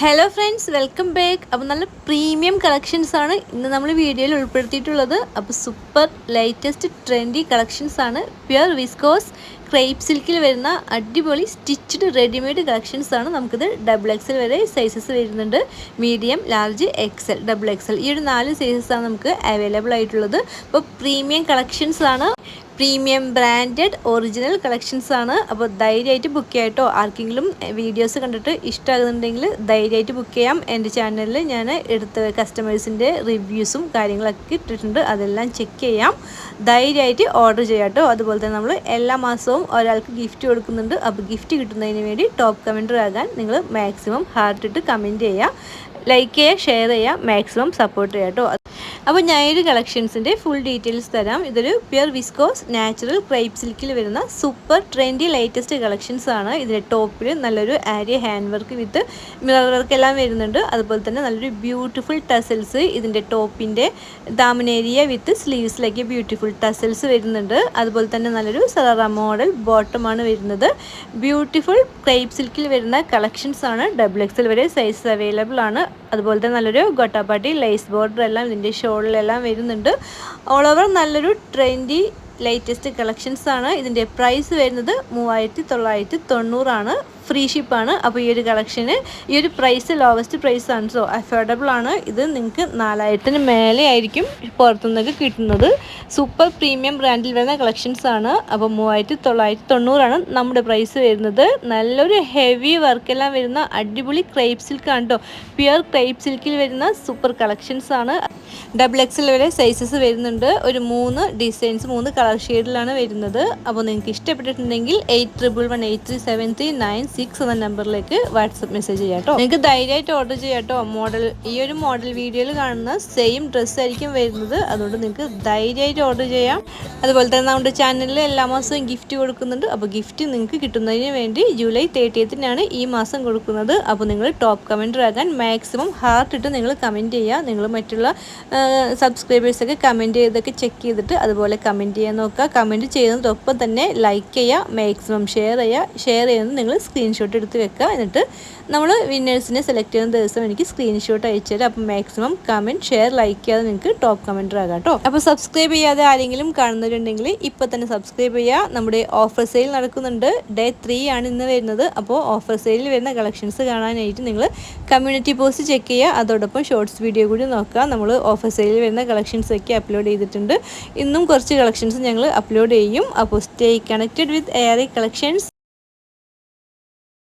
Hello friends, welcome back. അപ്പോൾ നല്ല premium collections ആണ് ഇന്ന് നമ്മൾ വീഡിയോയിൽ ഉൾപ്പെടുത്തിയിട്ടുള്ളത്. അപ്പോൾ സൂപ്പർ ലേറ്റസ്റ്റ് ട്രെൻഡി കളക്ഷൻസ് ആണ്. പ്യുർ വിസ്കോസ് ക്രേപ്പ് സിൽക്കിൽ വരുന്ന അടിപൊളി സ്റ്റിച്ച്ഡ് റെഡിമെയ്ഡ് കളക്ഷൻസ് ആണ്. നമുക്കിത് XXL വരെ സൈസസ് വരുന്നുണ്ട്. മീഡിയം, ലാർജ്, XL, XXL ഈ ഒരു 4 സൈസസ് ആണ് നമുക്ക് അവൈലബിൾ ആയിട്ടുള്ളത്. അപ്പോൾ പ്രീമിയം കളക്ഷൻസ് ആണ്, പ്രീമിയം ബ്രാൻഡഡ് ഒറിജിനൽ കളക്ഷൻസ് ആണ്. അപ്പോൾ ധൈര്യമായിട്ട് ബുക്ക് ചെയ്യാം കേട്ടോ. ആർക്കെങ്കിലും വീഡിയോസ് കണ്ടിട്ട് ഇഷ്ടമാകുന്നുണ്ടെങ്കിൽ ധൈര്യമായിട്ട് ബുക്ക് ചെയ്യാം. എൻ്റെ ചാനലിൽ ഞാൻ എടുത്ത കസ്റ്റമേഴ്സിൻ്റെ റിവ്യൂസും കാര്യങ്ങളൊക്കെ ഇട്ടിട്ടുണ്ട്, അതെല്ലാം ചെക്ക് ചെയ്യാം. ധൈര്യമായിട്ട് ഓർഡർ ചെയ്യാം കേട്ടോ. അതുപോലെ തന്നെ നമ്മൾ എല്ലാ മാസവും ഒരാൾക്ക് ഗിഫ്റ്റ് കൊടുക്കുന്നുണ്ട്. അപ്പോൾ ഗിഫ്റ്റ് കിട്ടുന്നതിന് വേണ്ടി ടോപ്പ് കമൻറ്റർ ആകാൻ നിങ്ങൾ മാക്സിമം ഹാർട്ട് ഇട്ട് കമൻറ്റ് ചെയ്യുക, ലൈക്ക് ചെയ്യുക, ഷെയർ ചെയ്യുക, മാക്സിമം സപ്പോർട്ട് ചെയ്യുക കേട്ടോ. അപ്പോൾ ഞാൻ ഈ കളക്ഷൻസിൻ്റെ ഫുൾ ഡീറ്റെയിൽസ് തരാം. ഇതൊരു പ്യുർ വിസ്കോസ് നാച്ചുറൽ ക്രേപ്പ് സിൽക്കിൽ വരുന്ന സൂപ്പർ ട്രെൻഡി ലേറ്റസ്റ്റ് കളക്ഷൻസ് ആണ്. ഇതിൻ്റെ ടോപ്പിൽ നല്ലൊരു area hand work with mirror work എല്ലാം വരുന്നുണ്ട്. അതുപോലെ തന്നെ നല്ലൊരു ബ്യൂട്ടിഫുൾ ടസൽസ് ഇതിൻ്റെ ടോപ്പിൻ്റെ ദാമനേരിയ വിത്ത് സ്ലീവ്സിലേക്ക് ബ്യൂട്ടിഫുൾ ടസൽസ് വരുന്നുണ്ട്. അതുപോലെ തന്നെ നല്ലൊരു സറ മോഡൽ ബോട്ടമാണ് വരുന്നത്. ബ്യൂട്ടിഫുൾ ക്രേപ്പ് സിൽക്കിൽ വരുന്ന കളക്ഷൻസ് ആണ്. XXL വരെ സൈസ് അവൈലബിൾ ആണ്. അതുപോലെ തന്നെ നല്ലൊരു ഗൊട്ടാപ്പാട്ടി ലേസ് ബോർഡർ എല്ലാം ഇതിൻ്റെ ഷോളിലെല്ലാം വരുന്നുണ്ട്. ഓൾ ഓവർ നല്ലൊരു ട്രെൻഡി ലേറ്റസ്റ്റ് കളക്ഷൻസ് ആണ്. ഇതിൻ്റെ പ്രൈസ് വരുന്നത് 3990 ആണ്. ഫ്രീ ഷിപ്പാണ്. അപ്പോൾ ഈ ഒരു കളക്ഷന് ഈ ഒരു പ്രൈസ് ലോവസ്റ്റ് പ്രൈസ് ആണ്. സോ അഫോർഡബിൾ ആണ്. ഇത് നിങ്ങൾക്ക് 4000-ന് മേലെ ആയിരിക്കും പുറത്തുനിന്നൊക്കെ കിട്ടുന്നത്. സൂപ്പർ പ്രീമിയം ബ്രാൻഡിൽ വരുന്ന കളക്ഷൻസ് ആണ്. അപ്പോൾ 3990 ആണ് നമ്മുടെ പ്രൈസ് വരുന്നത്. നല്ലൊരു ഹെവി വർക്കെല്ലാം വരുന്ന അടിപൊളി ക്രേപ്പ് സിൽക്ക് ആണ് കേട്ടോ. പ്യുർ ക്രേപ്പ് സിൽക്കിൽ വരുന്ന സൂപ്പർ കളക്ഷൻസ് ആണ്. XXL വരെ സൈസസ് വരുന്നുണ്ട്. ഒരു 3 ഡിസൈൻസ് 3 കളർ ഷെയ്ഡിലാണ് വരുന്നത്. അപ്പോൾ നിങ്ങൾക്ക് ഇഷ്ടപ്പെട്ടിട്ടുണ്ടെങ്കിൽ 8111837396 എന്ന നമ്പറിലേക്ക് വാട്സപ്പ് മെസ്സേജ് ചെയ്യാം കേട്ടോ. നിങ്ങൾക്ക് ധൈര്യമായിട്ട് ഓർഡർ ചെയ്യാം കേട്ടോ. ഈ ഒരു മോഡൽ വീഡിയോയിൽ കാണുന്ന സെയിം ഡ്രസ്സ് ആയിരിക്കും വരുന്നത്. അതുകൊണ്ട് നിങ്ങൾക്ക് ധൈര്യമായിട്ട് ഓർഡർ ചെയ്യാം. അതുപോലെ തന്നെ നമ്മുടെ ചാനലിൽ എല്ലാ മാസവും ഗിഫ്റ്റ് കൊടുക്കുന്നുണ്ട്. അപ്പോൾ ഗിഫ്റ്റ് നിങ്ങൾക്ക് കിട്ടുന്നതിന് വേണ്ടി ജൂലൈ 30-നാണ് ഈ മാസം കൊടുക്കുന്നത്. അപ്പോൾ നിങ്ങൾ ടോപ്പ് കമൻറ്റർ ആകാൻ മാക്സിമം ഹാർട്ട് ഇട്ട് നിങ്ങൾ കമൻറ്റ് ചെയ്യുക. നിങ്ങൾ മറ്റുള്ള സബ്സ്ക്രൈബേഴ്സൊക്കെ കമൻറ്റ് ചെയ്തൊക്കെ ചെക്ക് ചെയ്തിട്ട് അതുപോലെ കമൻറ്റ് ചെയ്യാൻ നോക്കുക. കമൻറ്റ് ചെയ്യുന്നതൊപ്പം തന്നെ ലൈക്ക് ചെയ്യുക, മാക്സിമം ഷെയർ ചെയ്യുന്നത് നിങ്ങൾ സ്ക്രീൻഷോട്ട് എടുത്ത് വെക്കുക. എന്നിട്ട് നമ്മൾ വിന്നേഴ്സിനെ സെലക്ട് ചെയ്യുന്ന ദിവസം എനിക്ക് സ്ക്രീൻഷോട്ട് അയച്ചു തരാം. അപ്പോൾ മാക്സിമം കമൻറ്റ്, ഷെയർ, ലൈക്ക് ചെയ്യാതെ നിങ്ങൾക്ക് ടോപ്പ് കമൻറ്റർ ആകാം കേട്ടോ. അപ്പോൾ സബ്സ്ക്രൈബ് ചെയ്യാതെ ആരെങ്കിലും കാണുന്നവരുണ്ടെങ്കിൽ ഇപ്പോൾ തന്നെ സബ്സ്ക്രൈബ് ചെയ്യുക. നമ്മുടെ ഓഫർ സെയിൽ നടക്കുന്നുണ്ട്. Day 3 ആണ് ഇന്ന് വരുന്നത്. അപ്പോൾ ഓഫർ സെയിലിൽ വരുന്ന കളക്ഷൻസ് കാണാനായിട്ട് നിങ്ങൾ കമ്മ്യൂണിറ്റി പോസ്റ്റ് ചെക്ക് ചെയ്യുക. അതോടൊപ്പം ഷോർട്സ് വീഡിയോ കൂടി നോക്കുക. നമ്മൾ ഓഫർ സെയിലിൽ വരുന്ന കളക്ഷൻസ് ഒക്കെ അപ്ലോഡ് ചെയ്തിട്ടുണ്ട്. ഇന്നും കുറച്ച് കളക്ഷൻസ് ഞങ്ങൾ അപ്ലോഡ് ചെയ്യും. അപ്പോൾ stay connected with ARI collections.